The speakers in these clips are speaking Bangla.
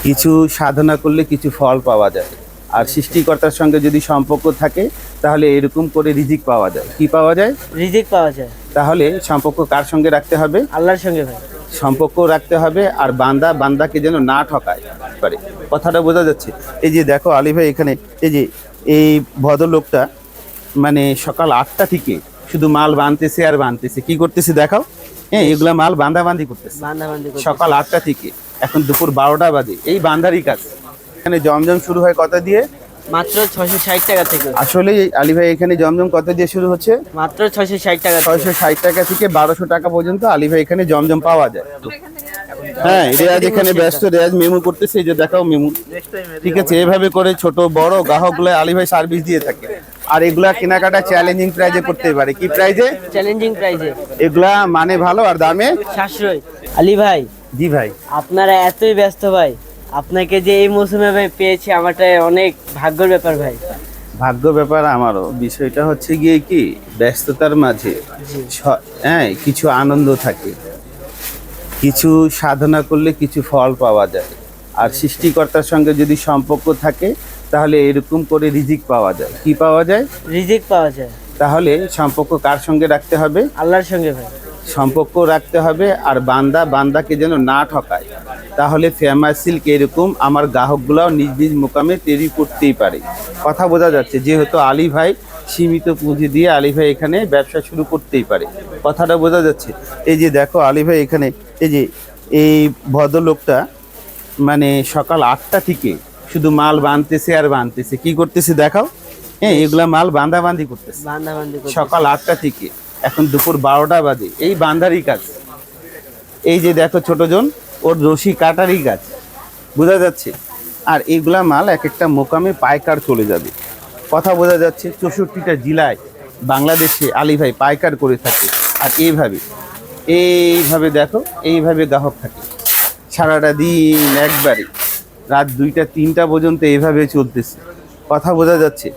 কিছু সাধনা করলে কিছু ফল পাওয়া যায়। আর সৃষ্টিকর্তার সঙ্গে যদি সম্পর্ক থাকে তাহলে এরকম করে রিজিক পাওয়া যায়। কি পাওয়া যায়? রিজিক পাওয়া যায়। তাহলে সম্পর্ক কার সঙ্গে রাখতে হবে? আল্লাহর সঙ্গে ভাই। সম্পর্ক রাখতে হবে আর বান্দাকে যেন না ঠকায় পারে। কথাটা বোঝা যাচ্ছে? এই যে দেখো আলী ভাই, এখানে এই ভদ্রলোকটা মানে সকাল 8টা থেকে শুধু মাল বানতেছে আর বানতেছে। কি করতেছে দেখাও। হ্যাঁ, এগুলা মাল বান্দাবান্দি করতেছে সকাল 8টা থেকে এখন দুপুর 12টা বাজে। এই বান্দারই কাজ। এখানে জমজম শুরু হয় কত দিয়ে? মাত্র 660 টাকা থেকে। আসলে আলী ভাই, এখানে জমজম কত দিয়ে শুরু হচ্ছে? মাত্র 660 টাকা। 660 টাকা থেকে 1200 টাকা পর্যন্ত আলী ভাই এখানে জমজম পাওয়া যায়। হ্যাঁ, রেয়াজ এখানে ব্যস্ত, রেয়াজ মেমু করতেছে। এই যে দেখাও মেমু। ঠিক আছে, এভাবে করে ছোট বড় গ্রাহকগুলো আলী ভাই সার্ভিস দিয়ে থাকে। আর এগুলা কেনাকাটা চ্যালেঞ্জিং প্রাইজে করতে পারে। কি প্রাইজে? চ্যালেঞ্জিং প্রাইজে। এগুলা মানে ভালো আর দামে সাশ্রয়। আলী ভাই। জি ভাই। আপনারা এতই ব্যস্ত ভাই, আপনাকে যে এই মৌসুমে ভাই পেয়েছি আমারটা অনেক ভাগ্যের ব্যাপার ভাই। ভাগ্য ব্যাপার আমারও। বিষয়টা হচ্ছে গিয়ে কি, ব্যস্ততার মাঝে হ্যাঁ কিছু আনন্দ থাকে, কিছু সাধনা করলে কিছু ফল পাওয়া যায়। আর সৃষ্টিকর্তার সঙ্গে যদি সম্পর্ক থাকে তাহলে এরকম করে রিজিক পাওয়া যায়। কি পাওয়া যায়? রিজিক পাওয়া যায়। তাহলে সম্পর্ক কার সঙ্গে রাখতে হবে? আল্লাহর সঙ্গে ভাই। সম্পর্ক রাখতে হবে আর বান্দাকে যেন না ঠকায়। তাহলে ফেমাস সিল্ক এরকম আমার গ্রাহকগুলাও নিজ নিজ মোকামে তৈরি করতেই পারে। কথা বোঝা যাচ্ছে? যেহেতু আলী ভাই সীমিত পুঁজি দিয়ে আলী ভাই এখানে ব্যবসা শুরু করতেই পারে। কথাটা বোঝা যাচ্ছে? এই যে দেখো আলী ভাই, এখানে এই ভদ্রলোকটা মানে সকাল 8টা থেকে শুধু মাল বানতেছে আর বানতেছে। কি করতেছে দেখাও। হ্যাঁ, এগুলা মাল বান্দাবান্দি করতেছে সকাল 8টা থেকে এখন দুপুর 12টা বাজে। এই বান্দারই কাজ। এই যে দেখো ছোটজন, ওর রশি কাটারই কাজ। বোঝা যাচ্ছে? আর এইগুলা মাল এক একটা মোকামে পাইকার চলে যাবে। কথা বোঝা যাচ্ছে? 64টা জেলায় বাংলাদেশে আলী ভাই পাইকার করে থাকে। আর এইভাবে দেখো, এইভাবে গ্রাহক থাকে সারাটা দিন, একবারে রাত 2টা 3টা পর্যন্ত এইভাবে চলতেছে। কথা বোঝা যাচ্ছে?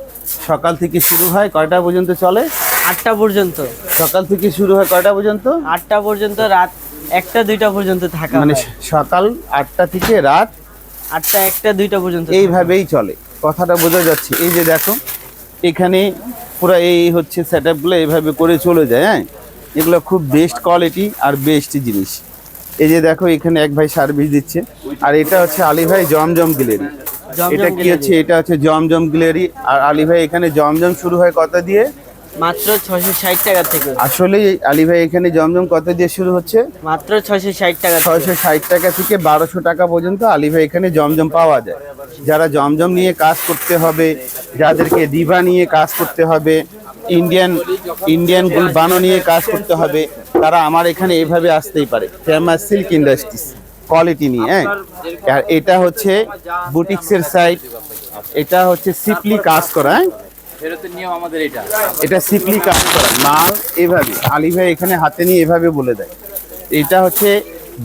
সকাল থেকে শুরু হয় কয়টা পর্যন্ত চলে? 8টা পর্যন্ত। সকাল থেকে শুরু হয় কয়টা পর্যন্ত? 8টা পর্যন্ত, রাত 1টা 2টা পর্যন্ত থাকা। মানে সকাল 8টা থেকে রাত 8টা 1টা 2টা পর্যন্ত এইভাবেই চলে। কথাটা বোঝা যাচ্ছে? এই যে দেখো এখানে পুরো এই হচ্ছে সেট আপগুলো এইভাবে করে চলে যায়। হ্যাঁ, এগুলো খুব বেস্ট কোয়ালিটি আর বেস্ট জিনিস। এই যে দেখো এখানে এক ভাই সার্ভিস দিচ্ছে। আর এটা হচ্ছে আলী ভাই জমজম গ্যালারি। এটা কি হচ্ছে? এটা হচ্ছে জমজম গ্যালারি। আর আলী ভাই এখানে জমজম শুরু হয় কত দিয়ে? মাত্র 660 টাকা থেকে। আসলে আলী ভাই এখানে জমজম কত দিয়ে শুরু হচ্ছে? মাত্র 660 টাকা। 660 টাকা থেকে 1200 টাকা পর্যন্ত আলী ভাই এখানে জমজম পাওয়া যায়। যারা জমজম নিয়ে কাজ করতে হবে, যাদেরকে ডিভা নিয়ে কাজ করতে হবে, ইন্ডিয়ান গুলবানো নিয়ে কাজ করতে হবে, তারা আমার এখানে এইভাবে আসতেই পারে। ফেমাস সিল্ক ইন্ডাস্ট্রিজ কোয়ালিটি নিয়ে। হ্যাঁ, আর এটা হচ্ছে বুটিক্সের সাইড। এটা হচ্ছে সিপলি কাজ করা। এটা সিপলি কাজ করা মাল। এভাবে আলী ভাই এখানে হাতে নিয়ে এভাবে বলে দেয়। এটা হচ্ছে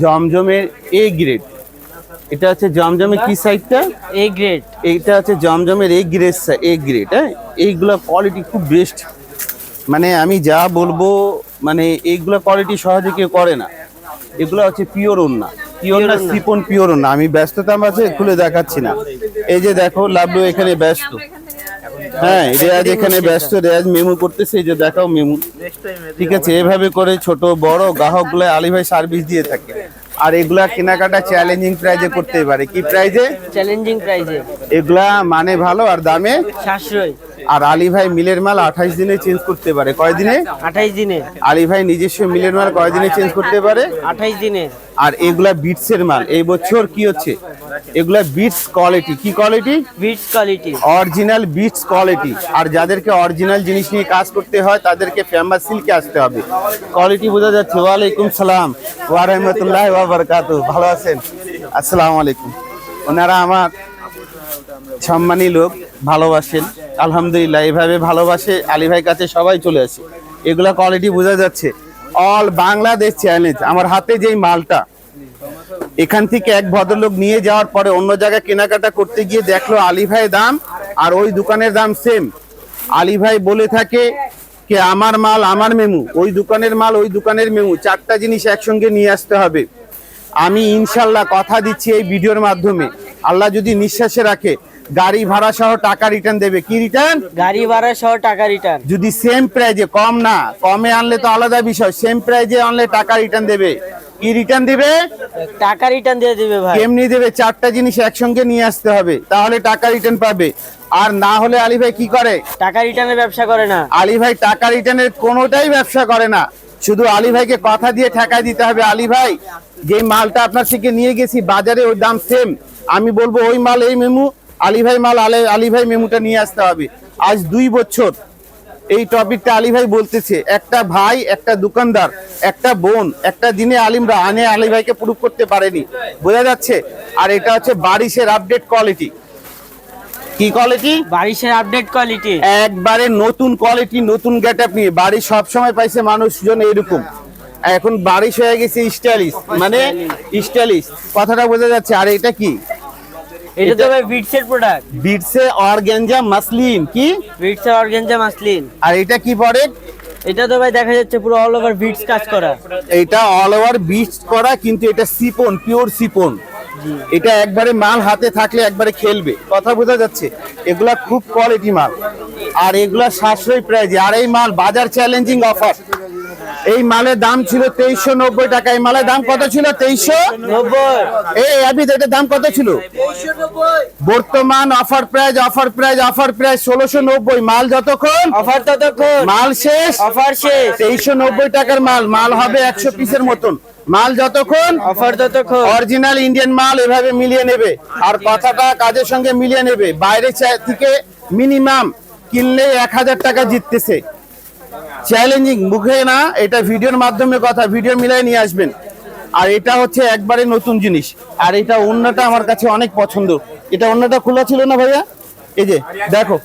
জমজমের এ গ্রেড। এটা হচ্ছে জমজমের কি সাইডটা? A grade. এইটা হচ্ছে জমজমের এ গ্রেড। হ্যাঁ, এইগুলো কোয়ালিটি খুব বেস্ট। মানে আমি যা বলবো, মানে এইগুলো কোয়ালিটি সহজে কেউ করে না। এগুলো হচ্ছে পিওর ওন্না, সিপন পিওর ওন্না। আমি ব্যস্ততার মাঝে খুলে দেখাচ্ছি না। এই যে দেখো লাভলু এখানে ব্যস্ত। হ্যাঁ, রেয়াজ এখানে ব্যস্ত, রেয়াজ মেমু করতেছে। এই যে দেখাও মেমু। ঠিক আছে, এভাবে করে ছোট বড় গ্রাহকগুলো আলী ভাই সার্ভিস দিয়ে থাকে। আর এগুলা কেনাকাটা চ্যালেঞ্জিং প্রাইজে করতে পারে। কি প্রাইজে? চ্যালেঞ্জিং প্রাইজে। এগুলা মানে ভালো আর দামে সাশ্রয়। আর আলী ভাই মিলের মাল 28 দিনে চেঞ্জ করতে পারে। কয় দিনে? 28 দিনে। আলী ভাই নিজস্ব মিলের মাল কয় দিনে চেঞ্জ করতে পারে? 28 দিনে। আর এগুলা বিটসের মাল। এই বছর কি হচ্ছে, এগুলা বিটস কোয়ালিটি। কি কোয়ালিটি? বিটস কোয়ালিটি, অরিজিনাল বিটস কোয়ালিটি। আর যাদেরকে অরিজিনাল জিনিস নিয়ে কাজ করতে হয় তাদেরকে ফেমাস সিল্কে আসতে হবে। কোয়ালিটি বোঝা যাচ্ছে? ওয়ালাইকুম সালাম ওয়া রাহমাতুল্লাহি ওয়া বারাকাতুহু। ভালো আছেন? আসসালামু আলাইকুম। ওনারা আমার সম্মানী লোক, ভালোবাসেন আলহামদুলিল্লাহ। এইভাবে ভালোবাসে আলী ভাই কাছে সবাই চলে আসে। এগুলা কোয়ালিটি বোঝা যাচ্ছে। All Bangladesh challenge. আমার হাতে যেই মালটা, এখান থেকে এক ভদ্রলোক নিয়ে যাওয়ার পরে অন্য জায়গায় কেনাকাটা করতে গিয়ে দেখলো আলী ভাই দাম আর ওই দোকানের দাম সেম। আলী ভাই বলে থাকে যে আমার মাল আমার মেমু, ওই দোকানের মাল ওই দোকানের মেমু, 4টা জিনিস একসঙ্গে নিয়ে আসতে হবে। আমি ইনশাল্লাহ কথা দিচ্ছি এই ভিডিওর মাধ্যমে আল্লাহ যদি নিঃশ্বাসে রাখে গাড়ি ভাড়া সহ টাকা রিটার্ন দেবে। কি রিটার্ন? গাড়ি ভাড়া সহ টাকা রিটার্ন। যদি সেম প্রাইজে, কম না, কমে আনলে তো আলাদা বিষয়, সেম প্রাইজে আনলে টাকা রিটার্ন দেবে। কি রিটার্ন দিবে? টাকা রিটার্ন দিয়ে দিবে ভাই। কেমনি দেবে? 4টা জিনিস একসঙ্গে নিয়ে আসতে হবে, তাহলে টাকা রিটার্ন পাবে। আর না হলে আলী ভাই কি করে? টাকা রিটার্নের ব্যবসা করে না। আলী ভাই টাকা রিটার্নের কোনোটাই ব্যবসা করে না, শুধু আলী ভাইকে কথা দিয়ে ঠেকা দিতে হবে। আলী ভাই, যে মালটা আপনার থেকে নিয়ে গেছি বাজারে ওই দাম সেম, আমি বলবো ওই মাল এই মেমু, আলী ভাই মাল আলী ভাই মেমুটা নিয়ে আসতে হবে। আজ 2 বছর এই টপিকটা আলী ভাই বলতেছে। একটা ভাই, একটা দোকানদার, একটা বোন, একটা দিনে আলিমরা আনে আলী ভাইকে প্রুফ করতে পারেনি, বোঝা যাচ্ছে। আর এটা হচ্ছে বারিশের আপডেট কোয়ালিটি। কি কোয়ালিটি? বারিশের আপডেট কোয়ালিটি, একবারে নতুন কোয়ালিটি, নতুন গেটআপ নিয়ে। বারিশ সব সময় পাইছে মানুষজন এরকম, এখন বারিশ হয়ে গেছে স্টাইলিশ, মানে স্টাইলিশ, কথাটা বোঝা যাচ্ছে। আর এটা কি? এটা তো ভাই বিটসের প্রোডাক্ট। বিটসে অর্গানজা মাসলিন। কি? বিটসের অর্গানজা মাসলিন। আর এটা কি পরে? এটা তো ভাই দেখা যাচ্ছে পুরো অল ওভার বিটস কাজ করা। এটা অল ওভার বিটস করা, কিন্তু এটা সিপন, পিওর সিপন। এটা একবারে মাল হাতে থাকলে একবারে খেলবে, কথা বোঝা যাচ্ছে। এগুলা খুব কোয়ালিটি মাল, আর এগুলা সাশ্রয়ী প্রাইজে। আর এই মাল বাজার চ্যালেঞ্জিং অফার। এই মালের দাম ছিল 2390 টাকা। এই মালের দাম কত ছিল? 2390। এই এটার দাম কত ছিল? বর্তমান offer price, offer price, offer price 1690। মাল যতক্ষণ অফার ততক্ষণ, মাল শেষ, অফার শেষ। 2390 টাকার মাল, মাল হবে 100 পিসের মতন। মাল যতক্ষণ, অফার ততক্ষণ। অরিজিনাল ইন্ডিয়ান মাল এভাবে মিলিয়ে নেবে, আর কথাটা কাজের সঙ্গে মিলিয়ে নেবে। বাইরে থেকে মিনিমাম কিনলে 1000 টাকা জিততেছে। চ্যালেঞ্জিং, মুখে না, এটা ভিডিওর মাধ্যমে কথা, ভিডিও মিলাই নিয়ে আসবেন। আর এটা হচ্ছে একবারে নতুন জিনিস। আর এটা ওন্নাটা আমার কাছে অনেক পছন্দ। এটা ওন্নাটা খোলা ছিল না ভাইয়া, এই যে দেখো,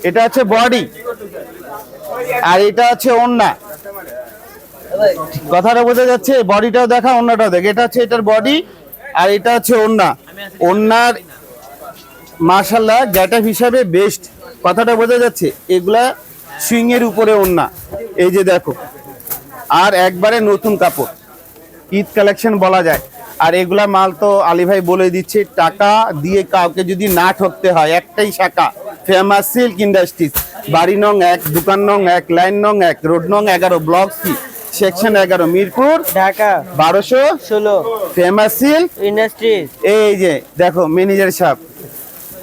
এটা হচ্ছে বডি, আর এটা হচ্ছে ওন্না। কথাটা বোঝা যাচ্ছে? বডিটাও দেখা, ওন্নাটাও দেখ। এটা হচ্ছে এটার বডি, আর এটা হচ্ছে ওন্না। ওন্নার মাশাআল্লাহ গেটআপ হিসাবে বেস্ট, কথাটা বোঝা যাচ্ছে। এগুলা সুইং এর উপরে ওন্না, এই যে দেখো। আর একবারে নতুন কাপড়, ঈদ কালেকশন বলা যায়। আর এগুলা মাল তো আলী ভাই বলে দিচ্ছে, টাকা দিয়ে কাউকে যদি না ঠকতে হয়, একটাই শাখা, ফেমাস সিল্ক ইন্ডাস্ট্রিজ, বাড়ি নং 1, দোকান নং 1, লাইন নং 1, রোড নং 11, block C, section 11, Mirpur, Dhaka 1216, famous silk industries. এই যে দেখো ম্যানেজার সাহেব,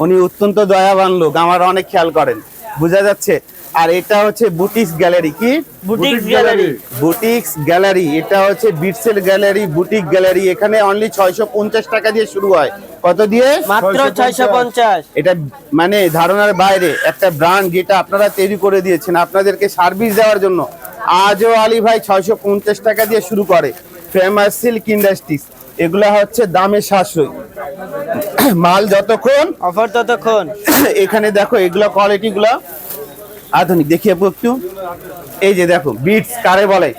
উনি অত্যন্ত দয়াবান লোক, আমার অনেক খেয়াল করেন, বোঝা যাচ্ছে। আর এটা হচ্ছে বুটিক্স গ্যালারি। কি? Boutiques gallery. বুটিক্স গ্যালারি, এটা হচ্ছে বিটসেল গ্যালারি, বুটিক গ্যালারি। এখানে অনলি 650 টাকা দিয়ে শুরু হয়। কত দিয়ে? মাত্র 650। এটা মানে ধারণার বাইরে একটা ব্র্যান্ড, যেটা আপনারা তৈরি করে দিয়েছেন আপনাদেরকে সার্ভিস দেওয়ার জন্য। আজও আলী ভাই 650 টাকা দিয়ে শুরু করে। ফেমাস সিল্ক ইন্ডাস্ট্রিজ, এগুলা হচ্ছে দামে সাশ্রয়, মাল যতক্ষণ, অফার ততক্ষণ। এখানে দেখো এগুলা কোয়ালিটি গুলা আধুনিক, দেখিয়ে একটু। এই যে দেখো বিটস কারে বলে,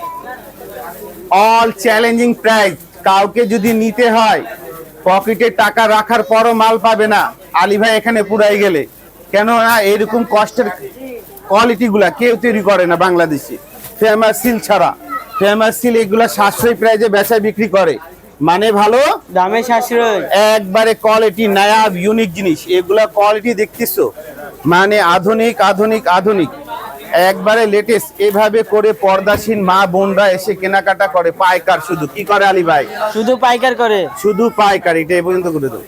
অল চ্যালেঞ্জিং প্রাইস। কাউকে যদি নিতে হয়, পকেটে টাকা রাখার পরও মাল পাবে না আলী ভাই এখানে পুরাই গেলে। কেন না, এরকম কষ্টের কোয়ালিটি গুলা কেউ তৈরি করে না বাংলাদেশে, ফেমাস সিল ছাড়া। ফেমাস সিল এগুলা সাশ্রয়ী প্রাইজে বেচা বিক্রি করে, মানে ভালো, দামে সাশ্রয়, একবারে কোয়ালিটি, নায়াব ইউনিক জিনিস। এগুলা কোয়ালিটি দেখতেছো, মানে আধুনিক আধুনিক আধুনিক, একবারে লেটেস্ট। এভাবে করে পর্দাসীন মা বোনরা এসে কেনাকাটা করে। পাইকার শুধু কি করে আলী ভাই? শুধু পাইকার করে। শুধু পাইকার। এটা এ পর্যন্ত করে দেবো।